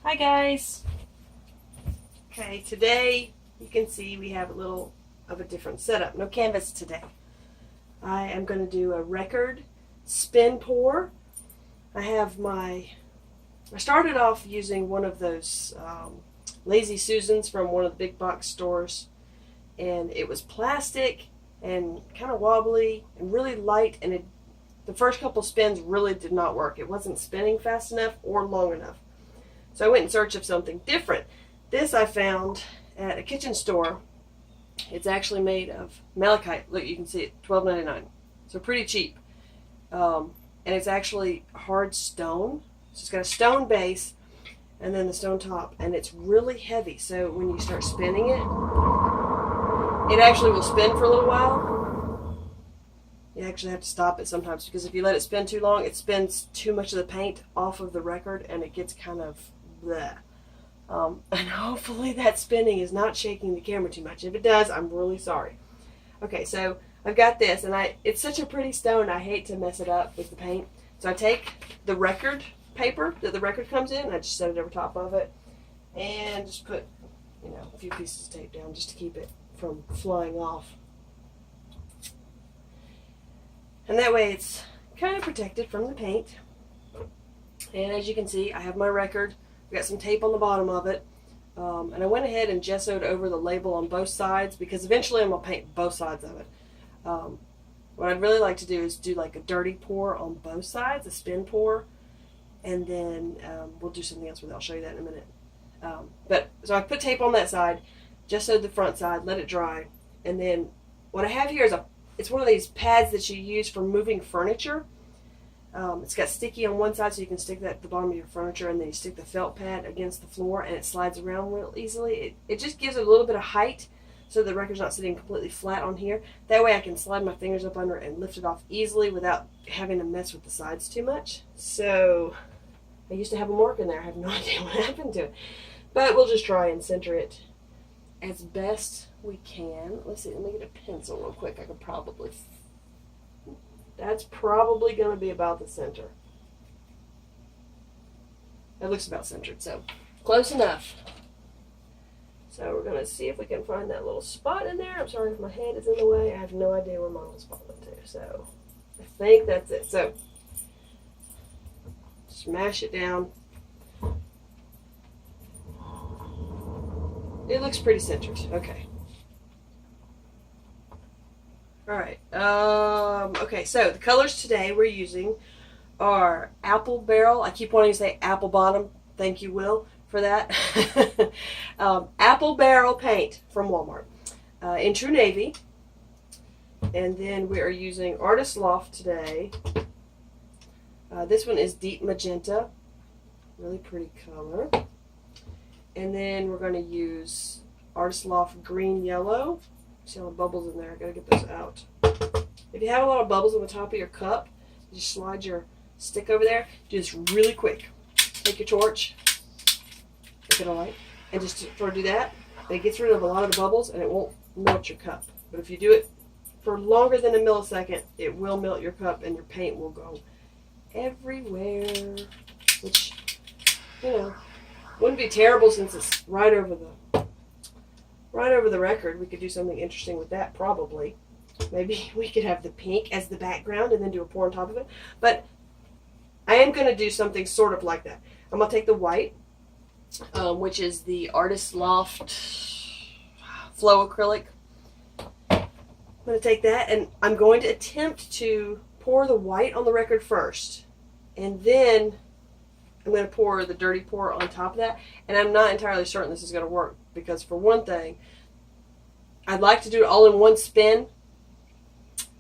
Hi guys. Okay, today you can see we have a little of a different setup. No canvas today. I am going to do a record spin pour. I started off using one of those Lazy Susans from one of the big box stores, and it was plastic and kind of wobbly and really light, and the first couple spins really did not work. It wasn't spinning fast enough or long enough. So I went in search of something different. This I found at a kitchen store. It's actually made of malachite. Look, you can see it, $12.99. So pretty cheap. And it's actually hard stone. So it's got a stone base and then the stone top. And it's really heavy. So when you start spinning it, it actually will spin for a little while. You actually have to stop it sometimes because if you let it spin too long, it spins too much of the paint off of the record and it gets kind of bleh. And hopefully that spinning is not shaking the camera too much. If it does, I'm really sorry. Okay, so I've got this, and it's such a pretty stone, I hate to mess it up with the paint. So I take the record paper that the record comes in, and I just set it over top of it, and just put, a few pieces of tape down just to keep it from flying off. And that way it's kind of protected from the paint. And as you can see, I have my record. I've got some tape on the bottom of it. And I went ahead and gessoed over the label on both sides because eventually I'm going to paint both sides of it. What I'd really like to do is do like a dirty pour on both sides, a spin pour, and then we'll do something else with it. I'll show you that in a minute. So I put tape on that side, gessoed the front side, let it dry, and then what I have here is it's one of these pads that you use for moving furniture. It's got sticky on one side so you can stick that at the bottom of your furniture, and then you stick the felt pad against the floor and it slides around real easily. It just gives it a little bit of height so the record's not sitting completely flat on here. That way I can slide my fingers up under it and lift it off easily without having to mess with the sides too much. So I used to have them working there. I have no idea what happened to it. But we'll just try and center it as best we can. Let's see, let me get a pencil real quick. I could probably... That's probably going to be about the center. It looks about centered, so close enough. So we're going to see if we can find that little spot in there. I'm sorry if my head is in the way. I have no idea where my little spot went to. So I think that's it. So smash it down. It looks pretty centered. Okay. Alright, okay, so the colors today we're using are Apple Barrel. I keep wanting to say Apple Bottom. Thank you, Will, for that. Apple Barrel paint from Walmart in True Navy. And then we are using Artist Loft today. This one is Deep Magenta. Really pretty color. And then we're going to use Artist Loft Green Yellow. See all the bubbles in there. I gotta get those out. If you have a lot of bubbles on the top of your cup, you just slide your stick over there. Do this really quick. Take your torch, make it a light, and just sort of do that. It gets rid of a lot of the bubbles and it won't melt your cup. But if you do it for longer than a millisecond, it will melt your cup and your paint will go everywhere. Which, wouldn't be terrible since it's right over the record. We could do something interesting with that, probably. Maybe we could have the pink as the background and then do a pour on top of it. But I am going to do something sort of like that. I'm going to take the white, which is the Artist Loft Flow Acrylic. I'm going to take that and I'm going to attempt to pour the white on the record first. And then I'm going to pour the dirty pour on top of that. And I'm not entirely certain this is going to work. Because for one thing, I'd like to do it all in one spin,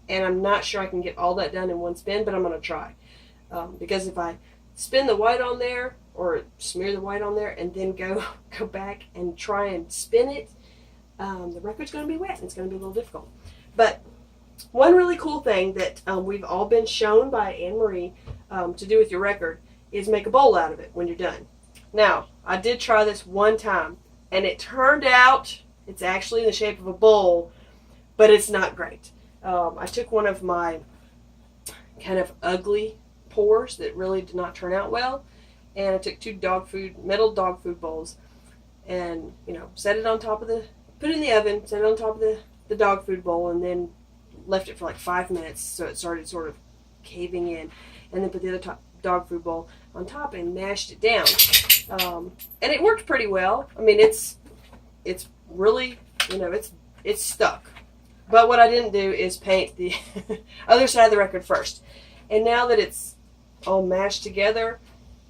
and I'm not sure I can get all that done in one spin, but I'm going to try. Because if I spin the white on there, or smear the white on there, and then go back and try and spin it, the record's going to be wet, and it's going to be a little difficult. But one really cool thing that we've all been shown by Anne-Marie to do with your record is make a bowl out of it when you're done. Now, I did try this one time. And it turned out, it's actually in the shape of a bowl, but it's not great. I took one of my kind of ugly pours that really did not turn out well, and I took 2 metal dog food bowls, and set it on top of put it in the oven, set it on top of the dog food bowl, and then left it for like 5 minutes so it started sort of caving in, and then put the other dog food bowl on top and mashed it down, and it worked pretty well. I mean, it's really, it's stuck. But what I didn't do is paint the other side of the record first. And now that it's all mashed together,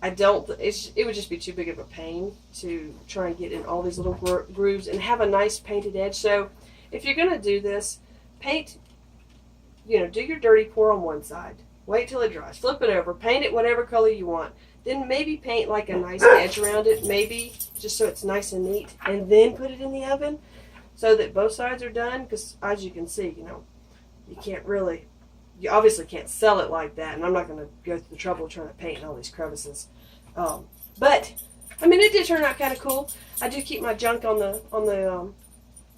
it would just be too big of a pain to try and get in all these little grooves and have a nice painted edge. So if you're going to do this, paint, do your dirty pour on one side. Wait till it dries. Flip it over. Paint it whatever color you want. Then maybe paint like a nice edge around it, maybe, just so it's nice and neat. And then put it in the oven so that both sides are done. Because as you can see, you obviously can't sell it like that. And I'm not going to go through the trouble of trying to paint in all these crevices. But, I mean, it did turn out kind of cool. I do keep my junk on the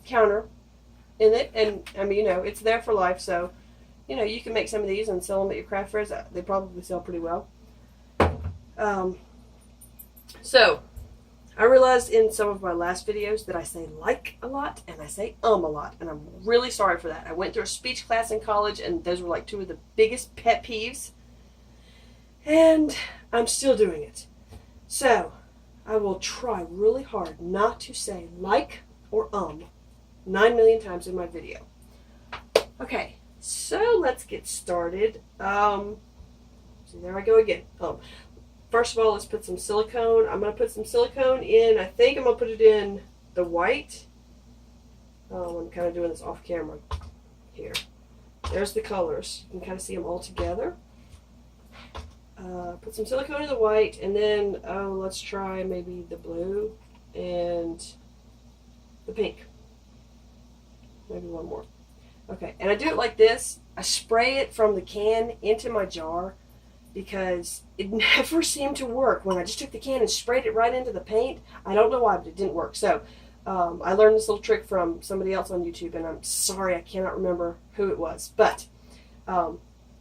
counter in it. And, I mean, it's there for life. So, you can make some of these and sell them at your craft fairs. They probably sell pretty well. So, I realized in some of my last videos that I say like a lot and I say a lot, and I'm really sorry for that. I went through a speech class in college, and those were like 2 of the biggest pet peeves, and I'm still doing it. So, I will try really hard not to say like or 9 million times in my video. Okay, so let's get started. See, there I go again. First of all, let's put some silicone. I'm going to put some silicone in. I think I'm going to put it in the white. I'm kind of doing this off camera here. There's the colors. You can kind of see them all together. Put some silicone in the white, and then let's try maybe the blue and the pink. Maybe one more. Okay, and I do it like this. I spray it from the can into my jar, because it never seemed to work. When I just took the can and sprayed it right into the paint, I don't know why, but it didn't work. So I learned this little trick from somebody else on YouTube, and I'm sorry, I cannot remember who it was. But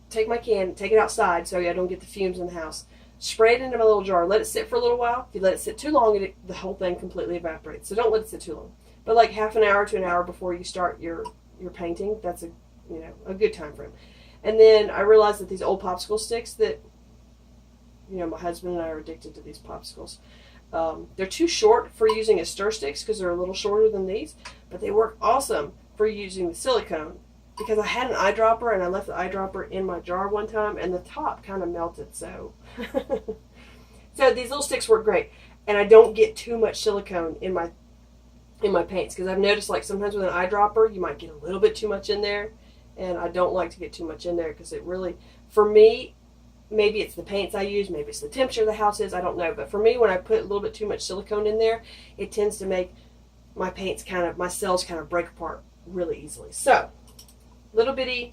take my can, take it outside so I don't get the fumes in the house, spray it into my little jar, let it sit for a little while. If you let it sit too long, the whole thing completely evaporates. So don't let it sit too long. But like half an hour to an hour before you start your painting, that's a good time frame. And then I realized that these old popsicle sticks that, my husband and I are addicted to these popsicles. They're too short for using as stir sticks because they're a little shorter than these, but they work awesome for using the silicone, because I had an eyedropper and I left the eyedropper in my jar one time and the top kind of melted. So, so these little sticks work great, and I don't get too much silicone in my paints, because I've noticed like sometimes with an eyedropper you might get a little bit too much in there. And I don't like to get too much in there, because it really, for me, maybe it's the paints I use, maybe it's the temperature the house is, I don't know. But for me, when I put a little bit too much silicone in there, it tends to make my paints my cells kind of break apart really easily. So, little bitty,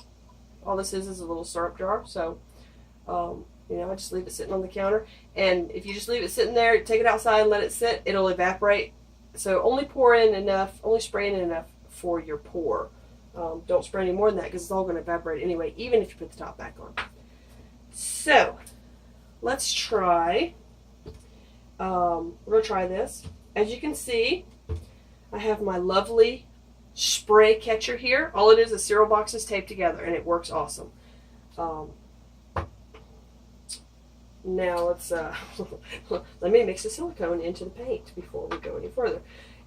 all this is a little syrup jar. So, I just leave it sitting on the counter. And if you just leave it sitting there, take it outside and let it sit, it'll evaporate. So only spray in enough for your pour. Don't spray any more than that, because it's all going to evaporate anyway, even if you put the top back on. So, let's try. We're going to try this. As you can see, I have my lovely spray catcher here. All it is cereal boxes taped together, and it works awesome. Now let's let me mix the silicone into the paint before we go any further.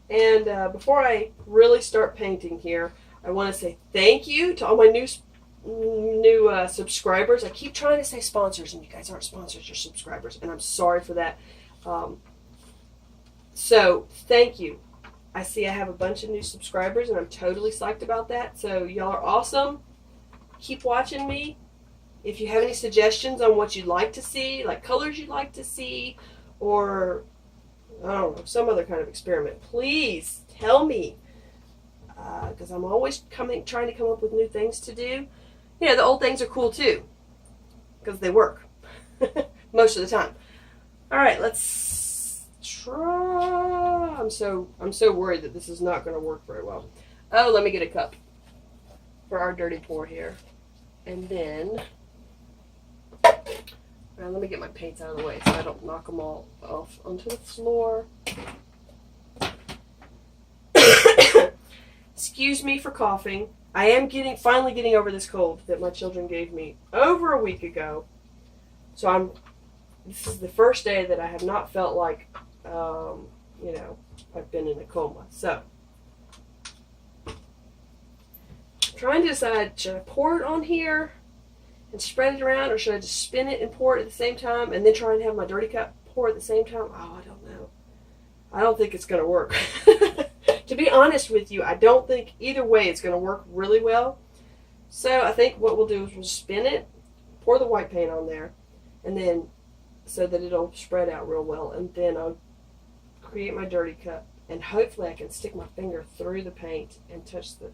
And before I really start painting here, I want to say thank you to all my new subscribers. I keep trying to say sponsors, and you guys aren't sponsors, you're subscribers, and I'm sorry for that. So thank you. I see I have a bunch of new subscribers, and I'm totally psyched about that. So y'all are awesome. Keep watching me. If you have any suggestions on what you'd like to see, like colors you'd like to see, or I don't know, some other kind of experiment, please tell me. Because I'm always trying to come up with new things to do. The old things are cool too, because they work most of the time. All right, let's try. I'm so worried that this is not going to work very well. Oh, let me get a cup for our dirty pour here, and then All right, let me get my paints out of the way so I don't knock them all off onto the floor. Excuse me for coughing. I am finally getting over this cold that my children gave me over a week ago. So this is the first day that I have not felt like, I've been in a coma. So, trying to decide, should I pour it on here and spread it around, or should I just spin it and pour it at the same time and then try and have my dirty cup pour at the same time? Oh, I don't know. I don't think it's going to work. To be honest with you, I don't think either way it's going to work really well. So I think what we'll do is we'll spin it, pour the white paint on there, and then so that it'll spread out real well, and then I'll create my dirty cup, and hopefully I can stick my finger through the paint and touch the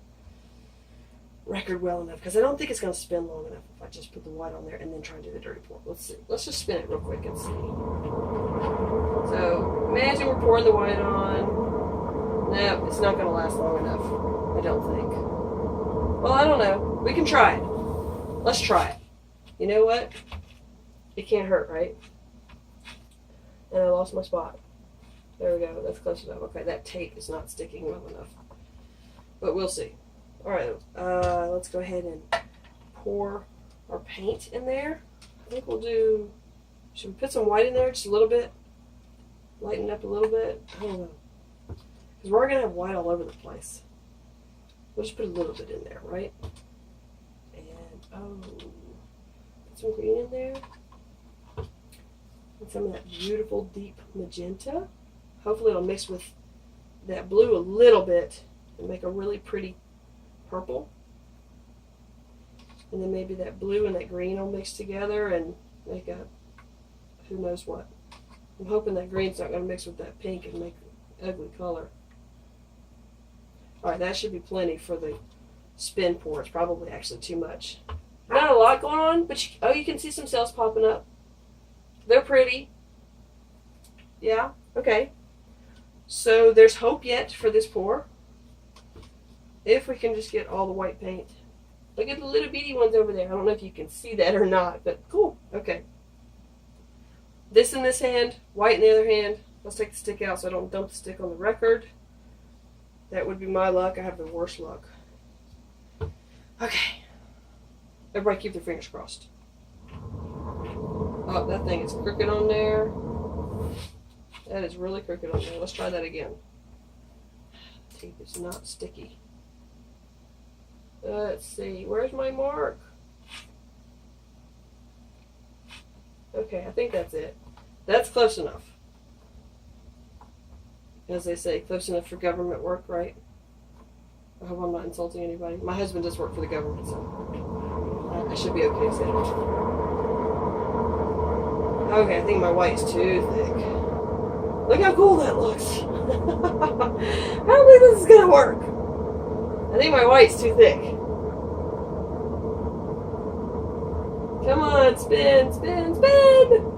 record well enough, because I don't think it's going to spin long enough if I just put the white on there and then try and do the dirty pour. Let's see. Let's just spin it real quick and see. So imagine we're pouring the white on. No, it's not going to last long enough, I don't think. Well, I don't know. We can try it. Let's try it. You know what? It can't hurt, right? And I lost my spot. There we go. That's close enough. Okay, that tape is not sticking well enough. But we'll see. All right, let's go ahead and pour our paint in there. I think we'll do... Should we put some white in there just a little bit? Lighten it up a little bit? I don't know. Because we're going to have white all over the place. We'll just put a little bit in there, right? And, put some green in there. And some of that beautiful deep magenta. Hopefully it'll mix with that blue a little bit and make a really pretty purple. And then maybe that blue and that green will mix together and make a who knows what. I'm hoping that green's not going to mix with that pink and make an ugly color. Alright, that should be plenty for the spin pour. It's probably actually too much. Not a lot going on, but you can see some cells popping up. They're pretty. Yeah, okay. So there's hope yet for this pour. If we can just get all the white paint. Look at the little bitty ones over there. I don't know if you can see that or not, but cool. Okay. This in this hand, white in the other hand. Let's take the stick out so I don't dump the stick on the record. That would be my luck. I have the worst luck. Okay. Everybody keep their fingers crossed. Oh, that thing is crooked on there. That is really crooked on there. Let's try that again. Tape is not sticky. Let's see. Where's my mark? Okay, I think that's it. That's close enough. As they say, close enough for government work, right? I hope I'm not insulting anybody. My husband does work for the government, so I should be okay saying it. Okay, I think my white's too thick. Look how cool that looks. I don't think this is going to work. I think my white's too thick. Come on, spin, spin, spin!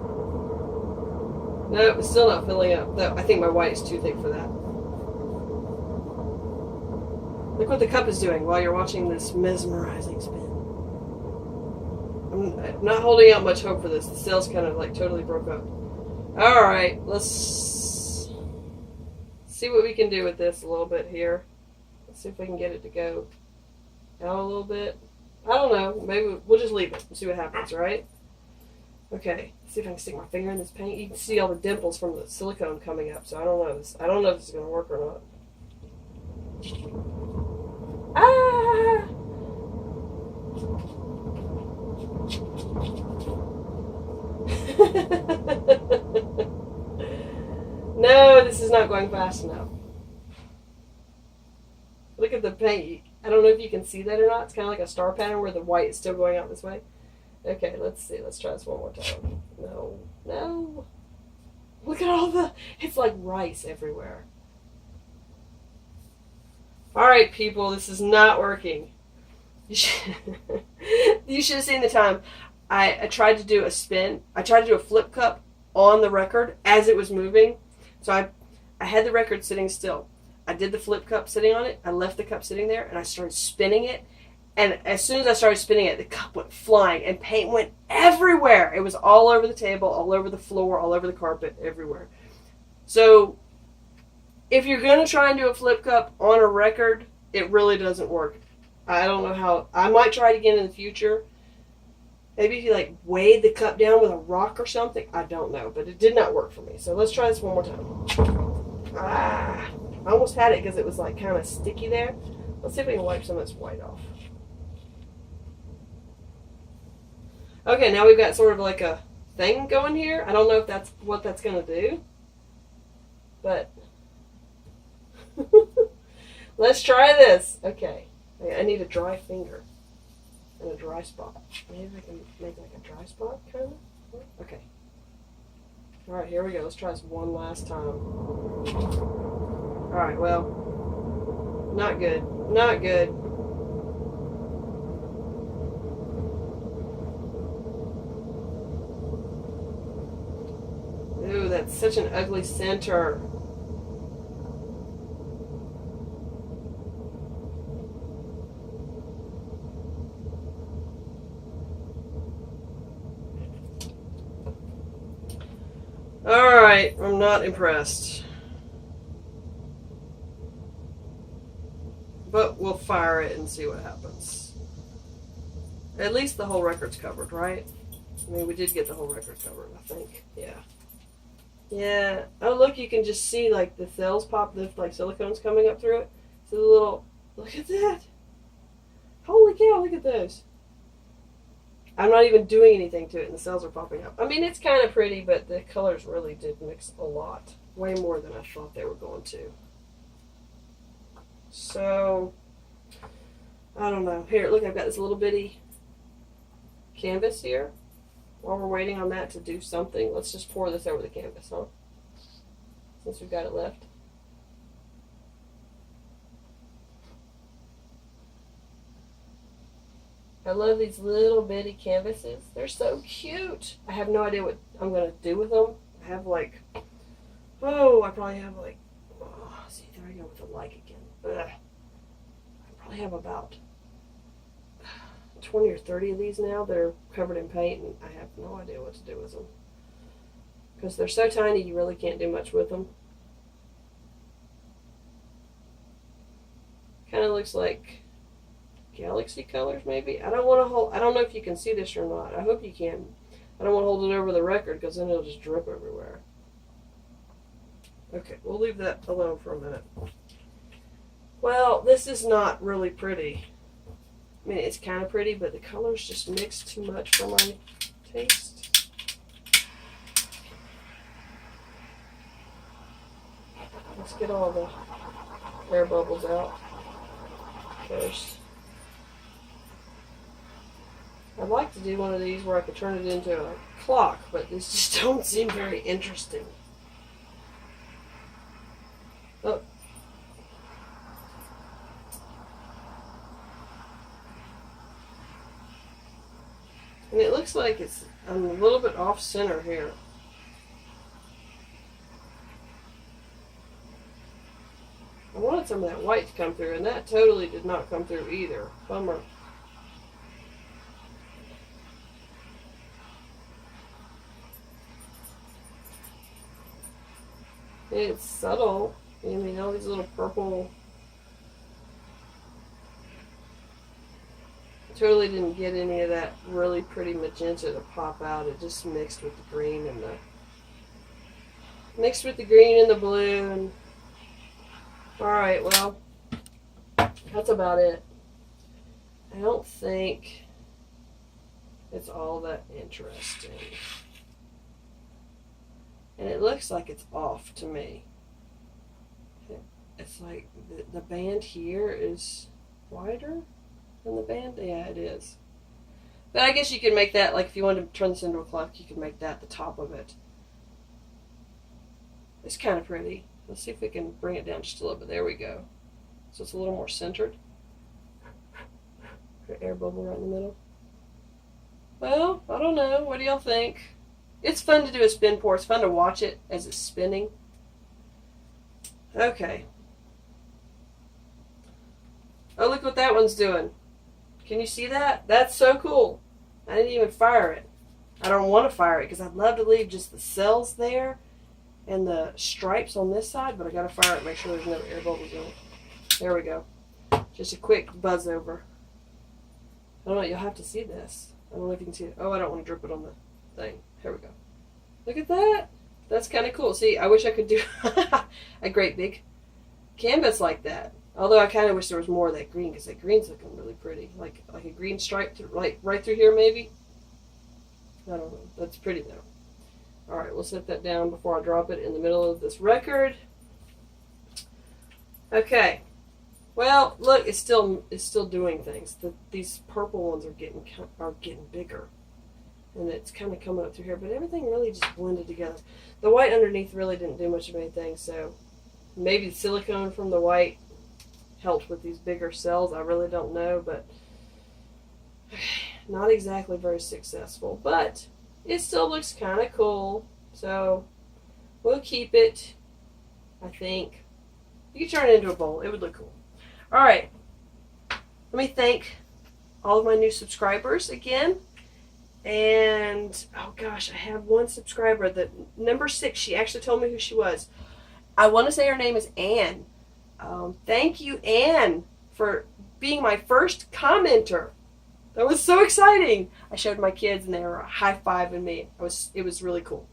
Nope, it's still not filling up. No, I think my white is too thick for that. Look what the cup is doing while you're watching this mesmerizing spin. I'm not holding out much hope for this. The cells kind of like totally broke up. Alright, let's see what we can do with this a little bit here. Let's see if we can get it to go out a little bit. I don't know. Maybe we'll just leave it and see what happens, right? Okay, let's see if I can stick my finger in this paint. You can see all the dimples from the silicone coming up, so I don't know if this is going to work or not. Ah! No, this is not going fast enough. Look at the paint. I don't know if you can see that or not. It's kind of like a star pattern where the white is still going out this way. Okay, let's see. Let's try this one more time. No. No. Look at all the... It's like rice everywhere. Alright, people. This is not working. You should have seen the time. I tried to do a spin. I tried to do a flip cup on the record as it was moving. So I had the record sitting still. I did the flip cup sitting on it. I left the cup sitting there, and I started spinning it. And as soon as I started spinning it, the cup went flying and paint went everywhere. It was all over the table, all over the floor, all over the carpet, everywhere. So if you're going to try and do a flip cup on a record, it really doesn't work. I don't know how. I might try it again in the future. Maybe if you like weighed the cup down with a rock or something. I don't know, but it did not work for me. So let's try this one more time. I almost had it because it was like kind of sticky there. Let's see if we can wipe some of this white off. Okay, now we've got sort of like a thing going here. I don't know if that's what that's going to do, but let's try this. Okay, I need a dry finger and a dry spot. Maybe I can make like a dry spot, kind of. Okay. All right, here we go. Let's try this one last time. All right, well, not good. Not good. Ooh, that's such an ugly center. Alright, I'm not impressed. But we'll fire it and see what happens. At least the whole record's covered, right? I mean, we did get the whole record covered, I think. Yeah. Yeah. Oh, look, you can just see, like, the cells pop, the, like, silicone's coming up through it. So the little, look at that. Holy cow, look at those. I'm not even doing anything to it, and the cells are popping up. I mean, it's kind of pretty, but the colors really did mix a lot. Way more than I thought they were going to. So, I don't know. Here, look, I've got this little bitty canvas here. While we're waiting on that to do something, let's just pour this over the canvas, huh? Since we've got it left. I love these little bitty canvases. They're so cute. I have no idea what I'm going to do with them. I have like, I probably have like, see, there I go with the like again. Ugh. I probably have about 20 or 30 of these now that are covered in paint, and I have no idea what to do with them. Because they're so tiny, you really can't do much with them. Kind of looks like galaxy colors, maybe. I don't want to hold. I don't know if you can see this or not. I hope you can. I don't want to hold it over the record because then it'll just drip everywhere. Okay, we'll leave that alone for a minute. Well, this is not really pretty. I mean, it's kind of pretty, but the colors just mix too much for my taste. Let's get all the air bubbles out first. I'd like to do one of these where I could turn it into a clock, but these just don't seem very interesting. Oh. And it looks like I'm a little bit off center here. I wanted some of that white to come through, and that totally did not come through either. Bummer. It's subtle. I mean, all these little purple. Totally didn't get any of that really pretty magenta to pop out. It just mixed with the green and the blue. And all right, well, that's about it. I don't think it's all that interesting. And it looks like it's off to me. It's like the band here is wider than the band. Yeah, it is. But I guess you could make that, like if you wanted to turn this into a clock, you could make that the top of it. It's kind of pretty. Let's see if we can bring it down just a little bit. There we go. So it's a little more centered. Air bubble right in the middle. Well, I don't know. What do y'all think? It's fun to do a spin pour. It's fun to watch it as it's spinning. Okay. Oh, look what that one's doing. Can you see that? That's so cool. I didn't even fire it. I don't want to fire it because I'd love to leave just the cells there and the stripes on this side, but I gotta fire it, make sure there's no air bubbles in it. There we go. Just a quick buzz over. I don't know, you'll have to see this. I don't know if you can see it. Oh, I don't want to drip it on the thing. Here we go. Look at that. That's kind of cool. See, I wish I could do a great big canvas like that. Although I kind of wish there was more of that green, because that green's looking really pretty. Like a green stripe right through here maybe. I don't know. That's pretty though. Alright, we'll set that down before I drop it in the middle of this record. Okay. Well, look, it's still doing things. These purple ones are getting bigger. And it's kind of coming up through here, but everything really just blended together. The white underneath really didn't do much of anything, so maybe the silicone from the white helped with these bigger cells. I really don't know, but not exactly very successful. But it still looks kind of cool, so we'll keep it, I think. You can turn it into a bowl. It would look cool. All right. Let me thank all of my new subscribers again. And, oh gosh, I have one subscriber, that number 6, she actually told me who she was. I want to say her name is Anne. Thank you, Anne, for being my first commenter. That was so exciting. I showed my kids and they were high-fiving me. It was really cool.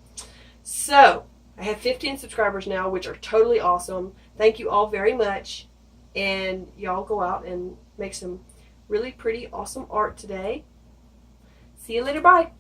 So, I have 15 subscribers now, which are totally awesome. Thank you all very much. And y'all go out and make some really pretty, awesome art today. See you later. Bye.